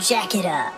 Jack it up.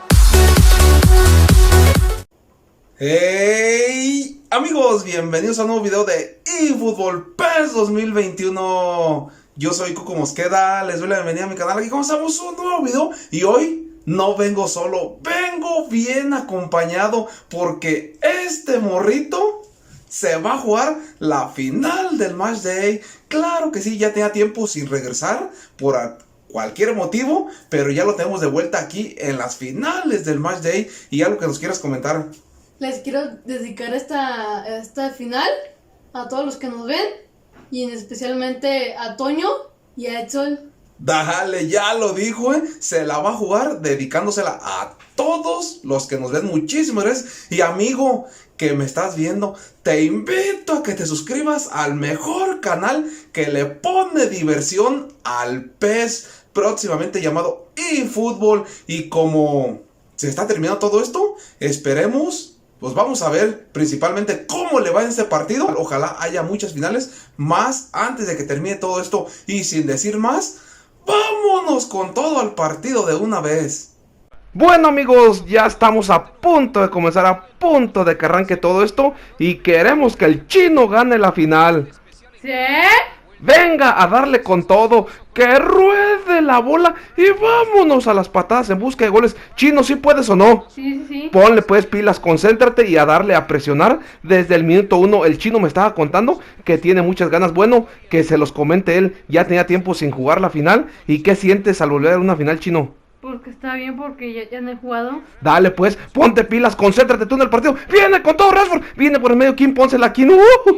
Hey amigos, bienvenidos a un nuevo video de eFootball PES 2021. Yo soy Cuco Mosqueda, les doy la bienvenida a mi canal. Aquí comenzamos un nuevo video y hoy no vengo solo, vengo bien acompañado porque este morrito se va a jugar la final del Match Day. Claro que sí, ya tenía tiempo sin regresar por cualquier motivo, pero ya lo tenemos de vuelta aquí en las finales del Match Day. Y algo que nos quieras comentar. Les quiero dedicar esta final a todos los que nos ven y especialmente a Toño y a Edsol. Dale, ya lo dijo, se la va a jugar dedicándosela a todos los que nos ven. Muchísimas gracias. Y amigo que me estás viendo, te invito a que te suscribas al mejor canal que le pone diversión al PES, próximamente llamado eFootball. Y como se está terminando todo esto, esperemos, pues vamos a ver principalmente cómo le va en este partido. Ojalá haya muchas finales más antes de que termine todo esto. Y sin decir más, vámonos con todo al partido de una vez. Bueno amigos, ya estamos a punto de comenzar, a punto de que arranque todo esto y queremos que el chino gane la final. ¿Sí? Venga a darle con todo, que ruede la bola y vámonos a las patadas en busca de goles. Chino, ¿sí puedes o no? Sí. Ponle pues pilas, concéntrate y a darle a presionar desde el minuto 1. El chino me estaba contando que tiene muchas ganas. Bueno, que se los comente él, ya tenía tiempo sin jugar la final. ¿Y qué sientes al volver a una final, chino? Porque está bien, porque ya no he jugado. Dale pues, ponte pilas, concéntrate tú en el partido. Viene con todo Rashford, viene por el medio Kim, pónsela aquí.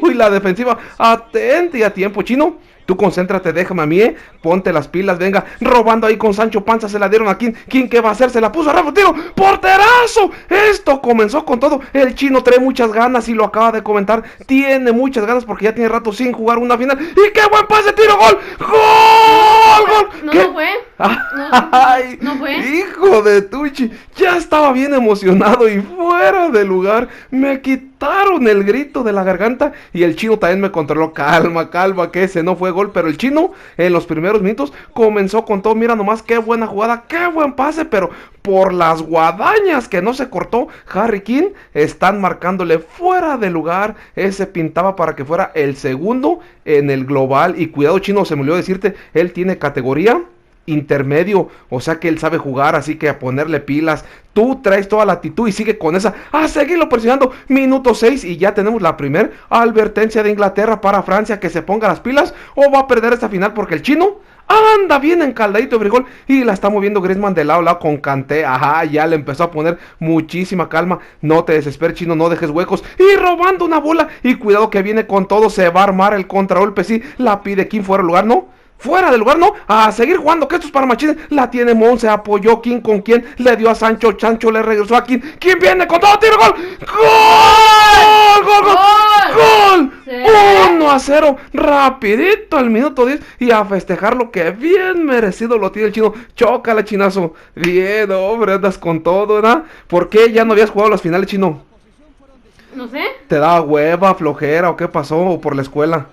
Y la defensiva, atente y a tiempo, chino. Tú concéntrate, déjame a mí, ponte las pilas, venga, robando ahí con Sancho Panza, se la dieron a Kim. Kim, ¿qué va a hacer? Se la puso a Rafa, tiro, ¡porterazo! Esto comenzó con todo, el chino trae muchas ganas y lo acaba de comentar, tiene muchas ganas porque ya tiene rato sin jugar una final. ¡Y qué buen pase, tiro, gol! ¡Gol! No, ¿Qué? no fue. Ay, no fue. Hijo de Tuchi, ya estaba bien emocionado y fuera de lugar. Me quitaron el grito de la garganta y el chino también me controló. Calma, que ese no fue gol, pero el chino en los primeros minutos comenzó con todo. Mira nomás qué buena jugada, qué buen pase, pero por las guadañas que no se cortó, Harry Kane están marcándole fuera de lugar. Ese pintaba para que fuera el segundo en el global. Y cuidado, chino, se me olvidó decirte, él tiene categoría intermedio, o sea que él sabe jugar, así que a ponerle pilas. Tú traes toda la actitud y sigue con esa, a seguirlo presionando. Minuto 6 y ya tenemos la primer advertencia de Inglaterra para Francia, que se ponga las pilas o va a perder esta final porque el chino anda bien encaldadito de frijol y la está moviendo Griezmann de lado a lado con Kanté. Ajá, ya le empezó a poner muchísima calma. No te desesperes, chino, no dejes huecos. Y robando una bola. Y cuidado que viene con todo, se va a armar el contragolpe. Sí, la pide Kim fuera de lugar, ¿no? Fuera del lugar, ¿no? A seguir jugando, que esto es para machines. La tiene Mon, se apoyó King con quien le dio a Sancho. Sancho le regresó a King. ¿Quién viene con todo? ¡Tiro, gol! ¡Gol! Sí. 1-0, rapidito al minuto 10. Y a festejarlo, que bien merecido lo tiene el chino. Chócala, chinazo. Bien, hombre, andas con todo, ¿verdad? ¿Por qué ya no habías jugado las finales, chino? No sé. ¿Te daba hueva, flojera o qué pasó? ¿O por la escuela?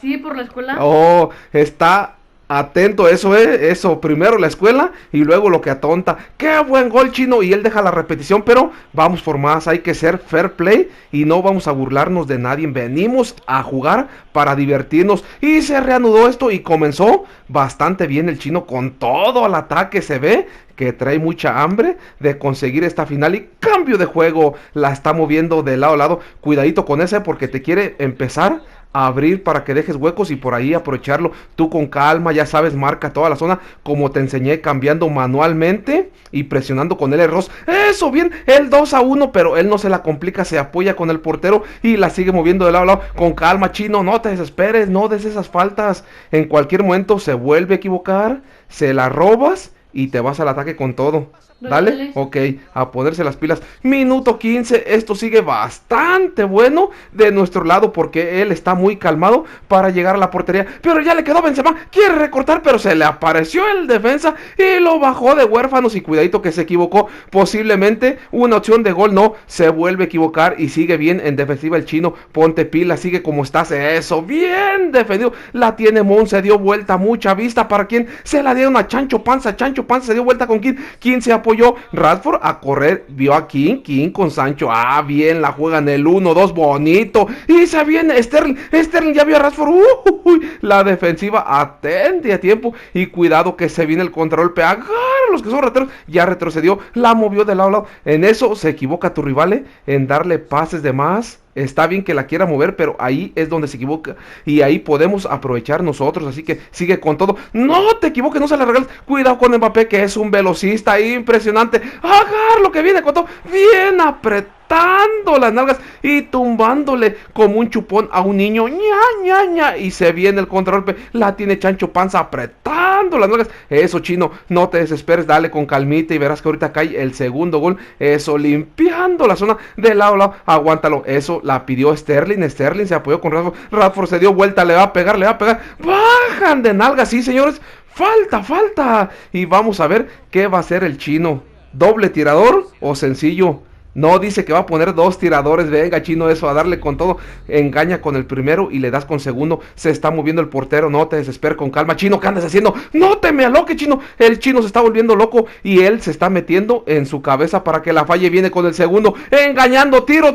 Sí, por la escuela. Oh, está atento, eso, primero la escuela y luego lo que atonta. ¡Qué buen gol, chino! Y él deja la repetición, pero vamos por más, hay que ser fair play y no vamos a burlarnos de nadie. Venimos a jugar para divertirnos y se reanudó esto y comenzó bastante bien el chino con todo al ataque. Se ve que trae mucha hambre de conseguir esta final y cambio de juego, la está moviendo de lado a lado. Cuidadito con ese porque te quiere empezar a abrir para que dejes huecos y por ahí aprovecharlo. Tú con calma, ya sabes, marca toda la zona como te enseñé, cambiando manualmente y presionando con el Ross. Eso, bien, el 2-1, pero él no se la complica, se apoya con el portero y la sigue moviendo de lado a lado. Con calma, chino, no te desesperes, no des esas faltas. En cualquier momento se vuelve a equivocar, se la robas y te vas al ataque con todo. Dale, ok, a ponerse las pilas. Minuto 15, esto sigue bastante bueno de nuestro lado porque él está muy calmado para llegar a la portería. Pero ya le quedó Benzema, quiere recortar, pero se le apareció el defensa y lo bajó de huérfanos. Y cuidadito que se equivocó, posiblemente una opción de gol, no, se vuelve a equivocar y sigue bien en defensiva el chino. Ponte pila, sigue como estás, eso, bien defendido. La tiene Mon, se dio vuelta, mucha vista para quien se la dieron a Chancho Panza se dio vuelta con quien se apoyó yo, Radford a correr, vio a King con Sancho, bien, la juegan el 1-2, bonito, y se viene Sterling ya vio a Radford, la defensiva atente a tiempo, y cuidado que se viene el contragolpe, agarra los que son rateros, ya retrocedió, la movió de lado a lado, en eso se equivoca tu rival, en darle pases de más. Está bien que la quiera mover, pero ahí es donde se equivoca. Y ahí podemos aprovechar nosotros. Así que sigue con todo. No te equivoques, no se la regales. Cuidado con Mbappé, que es un velocista impresionante. Agar lo que viene con todo. Bien apretando las nalgas y tumbándole como un chupón a un niño. Ña. Y se viene el contragolpe. La tiene Chancho Panza apretando las nalgas. Eso, Chino, no te desesperes. Dale con calmita y verás que ahorita cae el segundo gol. Eso, limpiando la zona de lado a lado. Aguántalo. Eso la pidió Sterling se apoyó con Radford se dio vuelta, le va a pegar, bajan de nalgas, sí señores, falta, y vamos a ver qué va a hacer el Chino, doble tirador o sencillo. No, dice que va a poner 2 tiradores. Venga, Chino, eso, a darle con todo. Engaña con el primero y le das con segundo. Se está moviendo el portero. No te desesperes, con calma. Chino, ¿qué andas haciendo? No te me aloques, Chino. El Chino se está volviendo loco y él se está metiendo en su cabeza para que la falle. Viene con el segundo. Engañando. Tiro.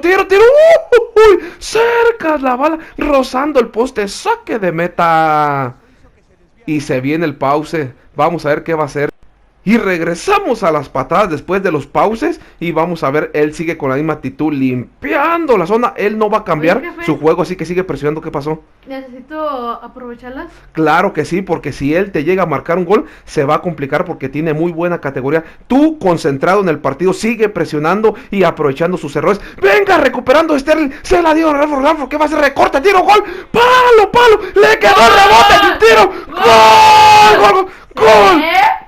Cercas la bala. Rozando el poste. Saque de meta. Y se viene el pause. Vamos a ver qué va a hacer. Y regresamos a las patadas después de los pauses. Y vamos a ver, él sigue con la misma actitud, limpiando la zona. Él no va a cambiar su juego, así que sigue presionando. ¿Qué pasó? ¿Necesito aprovecharlas? Claro que sí, porque si él te llega a marcar un gol, se va a complicar porque tiene muy buena categoría. Tú, concentrado en el partido, sigue presionando y aprovechando sus errores. Venga, recuperando Sterling. Se la dio a Radford. ¿Qué va a hacer? Recorta, tiro, gol. Palo. Le quedó el rebote. Tiro. Gol.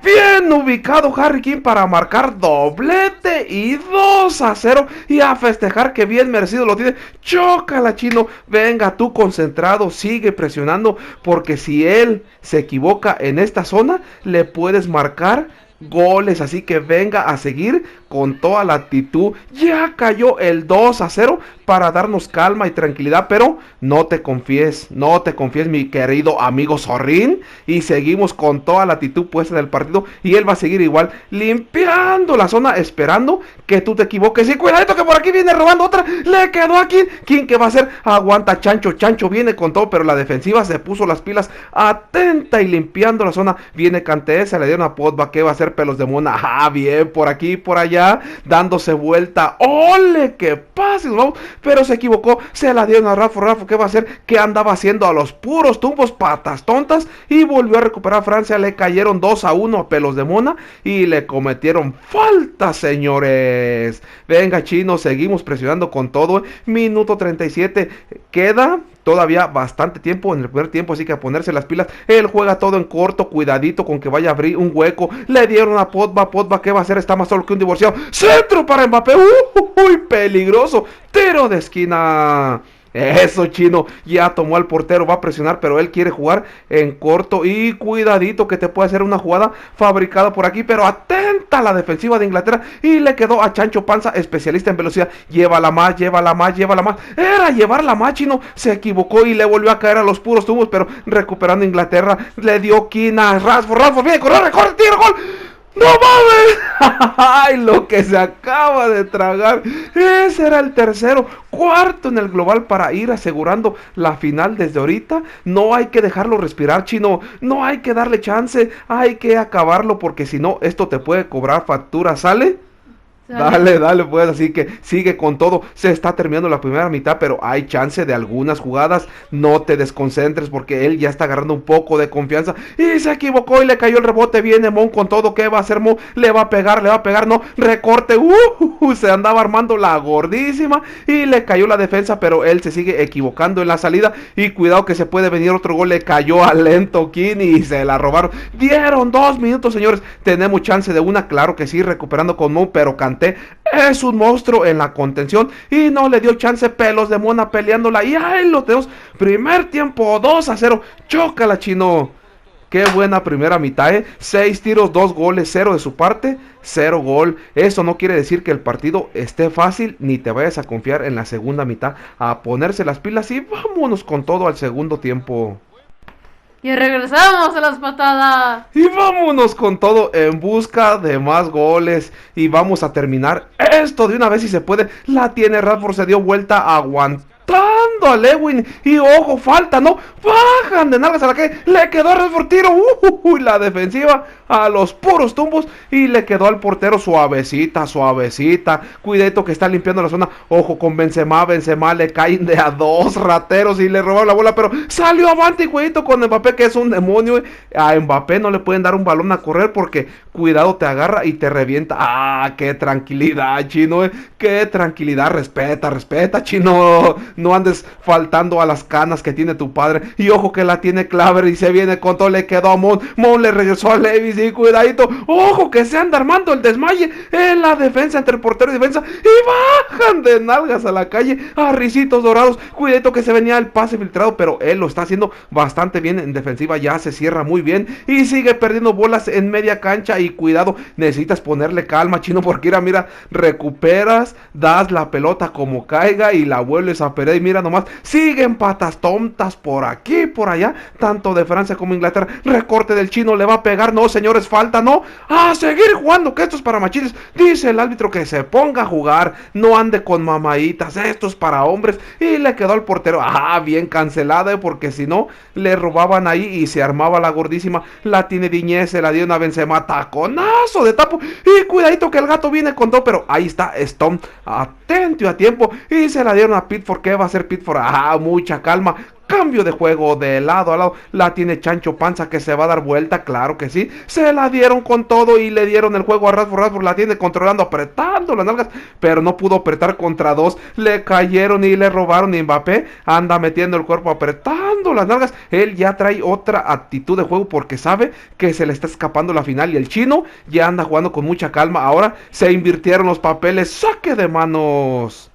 Bien ubicado Harry Kane para marcar doblete y 2-0 y a festejar, que bien merecido lo tiene. Chócala, Chino. Venga, tú concentrado, sigue presionando, porque si él se equivoca en esta zona, le puedes marcar goles, así que venga a seguir con toda la actitud. Ya cayó el 2-0 para darnos calma y tranquilidad, pero no te confíes, mi querido amigo Zorrín, y seguimos con toda la actitud puesta del partido, y él va a seguir igual, limpiando la zona, esperando que tú te equivoques, y cuidadito que por aquí viene robando otra, le quedó aquí, ¿quién que va a hacer? Aguanta Chancho viene con todo, pero la defensiva se puso las pilas, atenta y limpiando la zona, viene Kanté, se le dio una potba, ¿qué va a hacer? Pelos de mona, bien, por aquí, por allá, dándose vuelta, ¡ole! ¡Que pase! Vamos, pero se equivocó, se la dieron a Rafa, ¿qué va a hacer? ¿Qué andaba haciendo? A los puros tumbos, patas tontas, y volvió a recuperar Francia, le cayeron 2-1 a Pelos de mona, y le cometieron falta, señores. Venga, Chino, seguimos presionando con todo, minuto 37, queda todavía bastante tiempo en el primer tiempo, así que a ponerse las pilas. Él juega todo en corto, cuidadito con que vaya a abrir un hueco. Le dieron a Potba, ¿qué va a hacer? Está más solo que un divorciado. Centro para Mbappé, uy, peligroso, tiro de esquina. Eso, Chino, ya tomó al portero, va a presionar, pero él quiere jugar en corto y cuidadito que te puede hacer una jugada fabricada por aquí, pero atenta a la defensiva de Inglaterra, y le quedó a Chancho Panza, especialista en velocidad. Llévala más, era llevarla más, Chino, se equivocó y le volvió a caer a los puros tubos, pero recuperando Inglaterra, le dio quina, Radford, viene, corre, tiro, gol. ¡No mames! ¡Ay, lo que se acaba de tragar! Ese era el tercero, cuarto en el global para ir asegurando la final desde ahorita. No hay que dejarlo respirar, Chino. No hay que darle chance. Hay que acabarlo, porque si no, esto te puede cobrar factura. ¿Sale? Dale, pues, así que sigue con todo. Se está terminando la primera mitad, pero hay chance de algunas jugadas. No te desconcentres, porque él ya está agarrando un poco de confianza. Y se equivocó y le cayó el rebote. Viene Mon con todo. ¿Qué va a hacer Mon? Le va a pegar, no. Recorte. Se andaba armando la gordísima y le cayó la defensa, pero él se sigue equivocando en la salida. Y cuidado que se puede venir otro gol. Le cayó a Lento Kini y se la robaron. Dieron 2 minutos, señores. Tenemos chance de una, claro que sí, recuperando con Mon, pero es un monstruo en la contención y no le dio chance. Pelos de mona peleándola, y ahí lo tenemos. Primer tiempo 2-0. Chócala, Chino. Qué buena primera mitad, 6 tiros, 2 goles, 0 de su parte, 0 gol. Eso no quiere decir que el partido esté fácil, ni te vayas a confiar en la segunda mitad. A ponerse las pilas y vámonos con todo al segundo tiempo. Y regresamos a las patadas. Y vámonos con todo en busca de más goles. Y vamos a terminar esto de una vez si se puede. La tiene Radford, se dio vuelta aguantando a Lewin. Y ojo, falta, ¿no? Bajan de nalgas a la calle. Le quedó a Radford tiro. La defensiva a los puros tumbos. Y le quedó al portero suavecita, suavecita. Cuidadito que está limpiando la zona. Ojo con Benzema. Benzema le caen de a dos rateros y le robaron la bola. Pero salió avante y cuidadito con Mbappé, que es un demonio. A Mbappé no le pueden dar un balón a correr porque cuidado te agarra y te revienta. Ah, qué tranquilidad, Chino. Qué tranquilidad. Respeta, respeta, Chino. No andes faltando a las canas que tiene tu padre. Y ojo que la tiene Claver y se viene con todo. Le quedó a Mon. Mon le regresó a Levis y cuidadito. Ojo que se anda armando el desmaye en la defensa entre el portero y defensa. Y bajan de nalgas a la calle a Ricitos Dorados. Cuidadito que se venía el pase filtrado, pero él lo está haciendo bastante bien en defensiva. Ya se cierra muy bien y sigue perdiendo bolas en media cancha. Y cuidado, necesitas ponerle calma, Chino, porque mira, recuperas, das la pelota como caiga y la vuelves a perder. Y mira nomás, siguen patas tontas por aquí, por allá, tanto de Francia como Inglaterra. Recorte del Chino, le va a pegar, no señores, falta, no, a seguir jugando, que esto es para machiles. Dice el árbitro que se ponga a jugar, no ande con mamaditas, esto es para hombres. Y le quedó al portero, bien cancelada, porque si no, le robaban ahí y se armaba la gordísima. La tiene Diñez, se la dio una Benzema, taconazo de tapo. Y cuidadito que el gato viene con todo, pero ahí está Stone, atento y a tiempo. Y se la dieron a Pickford. ¿Qué va a hacer Pickford? Mucha calma. Cambio de juego de lado a lado. La tiene Chancho Panza que se va a dar vuelta. Claro que sí. Se la dieron con todo y le dieron el juego a Radford. Radford la tiene controlando, apretando las nalgas. Pero no pudo apretar contra dos. Le cayeron y le robaron. Y Mbappé anda metiendo el cuerpo, apretando las nalgas. Él ya trae otra actitud de juego porque sabe que se le está escapando la final. Y el Chino ya anda jugando con mucha calma. Ahora se invirtieron los papeles. Saque de manos.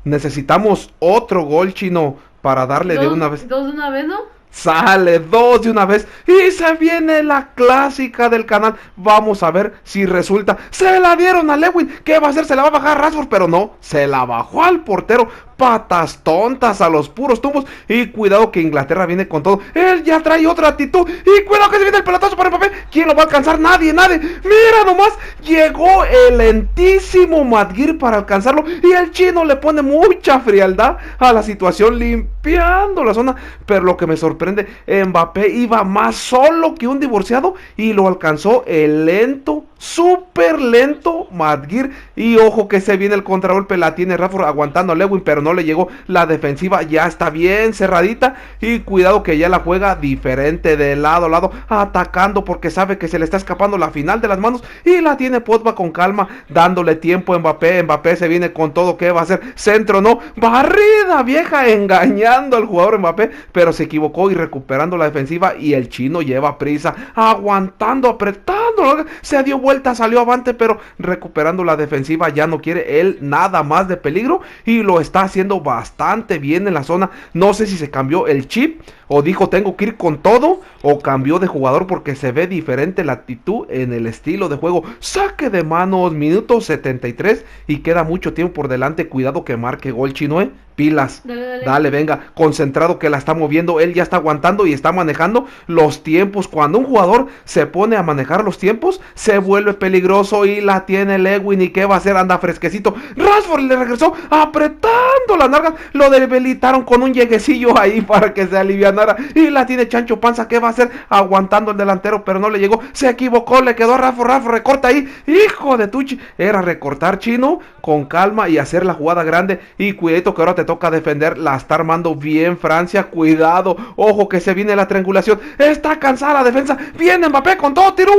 Necesitamos otro gol, Chino, para darle de una vez. ¿Dos de una vez, no? Sale dos de una vez. Y se viene la clásica del canal. Vamos a ver si resulta. Se la dieron a Lewin. ¿Qué va a hacer? Se la va a bajar a Rashford. Pero no, se la bajó al portero. Patas tontas a los puros tumbos. Y cuidado que Inglaterra viene con todo. Él ya trae otra actitud. Y cuidado que se viene el pelotazo para Mbappé. ¿Quién lo va a alcanzar? Nadie, nadie. Mira nomás. Llegó el lentísimo Madguir para alcanzarlo. Y el Chino le pone mucha frialdad a la situación, limpiando la zona. Pero lo que me sorprende, Mbappé iba más solo que un divorciado. Y lo alcanzó el lento, súper lento Madguir. Y ojo que se viene el contragolpe. La tiene Radford aguantando a Lewin, pero no le llegó. La defensiva ya está bien cerradita. Y cuidado que ya la juega diferente de lado a lado, atacando porque sabe que se le está escapando la final de las manos. Y la tiene Pogba con calma, dándole tiempo a Mbappé. Mbappé se viene con todo. ¿Qué va a hacer? Centro, no. Barrida vieja, engañando al jugador Mbappé, pero se equivocó y recuperando la defensiva. Y el Chino lleva prisa, aguantando, apretando. Se dio vuelta, salió avante, pero recuperando la defensiva. Ya no quiere él nada más de peligro. Y lo está haciendo bastante bien en la zona. No sé si se cambió el chip o dijo tengo que ir con todo, o cambió de jugador porque se ve diferente la actitud en el estilo de juego. Saque de manos, minuto 73 y queda mucho tiempo por delante. Cuidado que marque gol, Chino, pilas. Dale, venga, concentrado que la está moviendo. Él ya está aguantando y está manejando los tiempos. Cuando un jugador se pone a manejar los tiempos, se vuelve peligroso. Y la tiene Lewin. ¿Y qué va a hacer? Anda fresquecito. Rashford le regresó apretando las nalgas. Lo debilitaron con un lleguecillo ahí para que se alivianara. Y la tiene Chancho Panza. ¿Qué va a hacer? Aguantando el delantero, pero no le llegó. Se equivocó, le quedó a Rashford. Rashford recorta ahí. Hijo de Tuchi. Era recortar, Chino, con calma y hacer la jugada grande. Y cuidadito que ahora te toca defender. La está armando bien Francia. Cuidado. Ojo que se viene la triangulación. Está cansada la defensa. Viene Mbappé con todo tiro.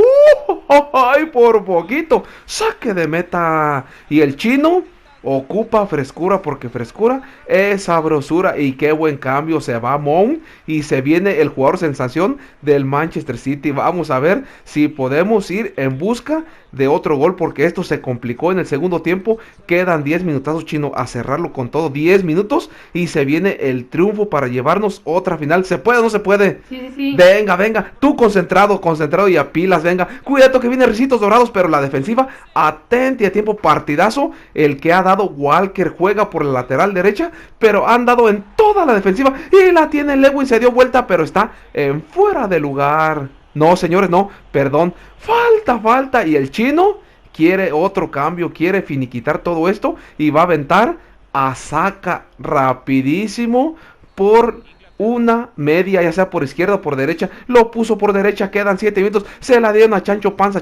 ¡Ay, por poquito! Saque de meta. Y el Chino ocupa frescura porque frescura es sabrosura. Y qué buen cambio. Se va Mon y se viene el jugador sensación del Manchester City. Vamos a ver si podemos ir en busca de otro gol porque esto se complicó en el segundo tiempo. Quedan 10 minutazos, Chino, a cerrarlo con todo. 10 minutos y se viene el triunfo para llevarnos otra final. ¿Se puede o no se puede? Sí. Venga, venga, tú concentrado y a pilas, venga. Cuidado que viene Ricitos Dorados, pero la defensiva atenta y a tiempo. Partidazo el que ha dado dado Walker, juega por la lateral derecha, pero han dado en toda la defensiva y la tiene Lewin, se dio vuelta, pero está en fuera de lugar. No, señores, no, perdón, falta, y el chino quiere otro cambio, quiere finiquitar todo esto y va a aventar a Saka rapidísimo por una media, ya sea por izquierda o por derecha. Lo puso por derecha, quedan 7 minutos, se la dieron a Chancho Panza,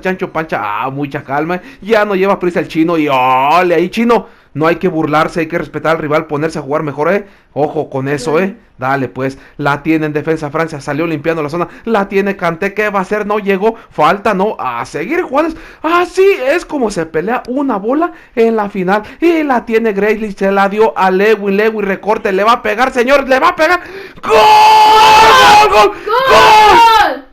mucha calma, ya no lleva prisa el chino y ole ahí chino, no hay que burlarse, hay que respetar al rival, ponerse a jugar mejor, ojo con eso, dale pues, la tiene en defensa Francia, salió limpiando la zona, la tiene Kanté, ¿qué va a hacer? No llegó, falta, no, a seguir jugando, así es como se pelea una bola en la final, y la tiene Grealish, se la dio a Lewin, recorte, le va a pegar, señores, le va a pegar, ¡gol!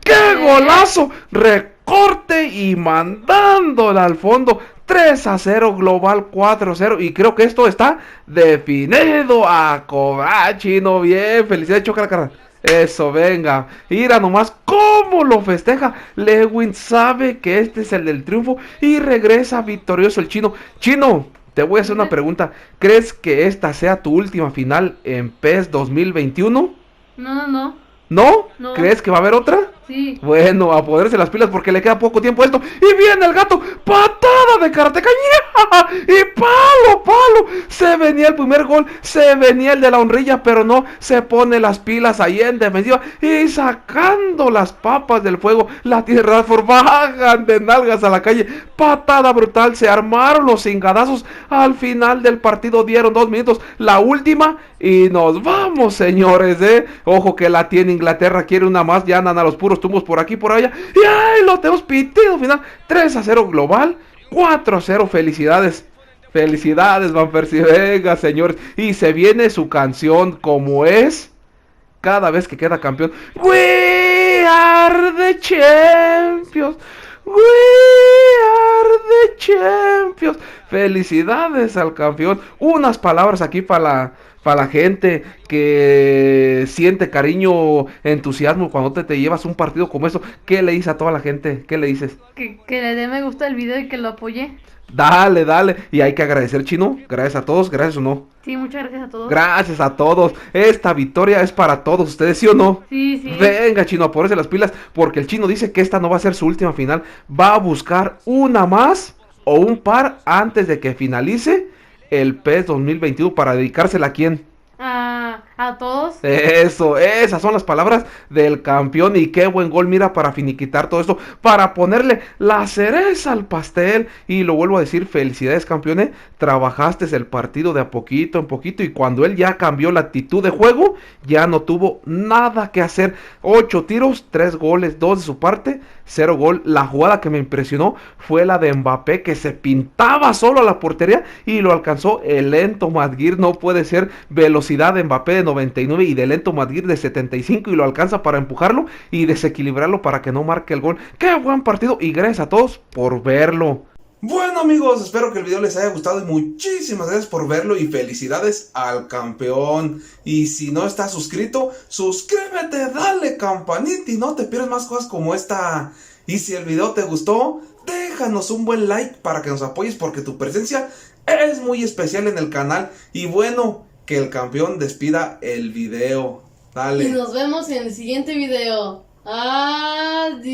¡Qué golazo! Recorte y mandándola al fondo. 3-0, global 4-0. Y creo que esto está definido a cobrar, chino. Bien, felicidades, choca la cara. Eso, venga. Mira nomás cómo lo festeja. Lewin sabe que este es el del triunfo y regresa victorioso el chino. Chino, te voy a hacer una pregunta. ¿Crees que esta sea tu última final en PES 2021? No. ¿No? No. ¿Crees que va a haber otra? Sí. Bueno, a ponerse las pilas porque le queda poco tiempo a esto. Y viene el gato, patada de karateka. Y palo. Se venía el primer gol, se venía el de la honrilla, pero no, se pone las pilas ahí en defensiva. Y sacando las papas del fuego, la tiene Radford, bajan de nalgas a la calle. Patada brutal, se armaron los cingadazos. Al final del partido dieron 2 minutos, la última. Y nos vamos, señores, Ojo que la tiene Inglaterra, quiere una más, ya andan a los puros tumbos por aquí, por allá. Y ahí lo tenemos pitido final. 3-0 global, 4-0, felicidades. Felicidades, Van Persie, venga, señores. Y se viene su canción como es cada vez que queda campeón. We are the champions. We are the champions. Felicidades al campeón. Unas palabras aquí para la gente que siente cariño, entusiasmo cuando te llevas un partido como eso. ¿Qué le dices a toda la gente? ¿Qué le dices? Que le dé me gusta el video y que lo apoye. Dale. Y hay que agradecer, chino. Gracias a todos, gracias o no. Sí, muchas gracias a todos. Gracias a todos. Esta victoria es para todos ustedes, ¿sí o no? Sí. Venga, chino, a ponerse las pilas. Porque el chino dice que esta no va a ser su última final. Va a buscar una más o un par antes de que finalice el PES 2021 para dedicársela a quién. A todos. Eso, esas son las palabras del campeón. Y qué buen gol, mira, para finiquitar todo esto, para ponerle la cereza al pastel. Y lo vuelvo a decir, felicidades, campeón, trabajaste el partido de a poquito en poquito. Y cuando él ya cambió la actitud de juego, ya no tuvo nada que hacer. 8 tiros, 3 goles, 2 de su parte, 0 gol. La jugada que me impresionó fue la de Mbappé, que se pintaba solo a la portería y lo alcanzó el lento Madguir. No puede ser, velocidad de Mbappé de 99 y de lento Madguir de 75, y lo alcanza para empujarlo y desequilibrarlo para que no marque el gol. ¡Qué buen partido! Y gracias a todos por verlo. Bueno, amigos, espero que el video les haya gustado y muchísimas gracias por verlo y felicidades al campeón. Y si no estás suscrito, suscríbete, dale campanita y no te pierdas más cosas como esta. Y si el video te gustó, déjanos un buen like para que nos apoyes, porque tu presencia es muy especial en el canal. Y bueno, que el campeón despida el video. Dale. Y nos vemos en el siguiente video. Adiós.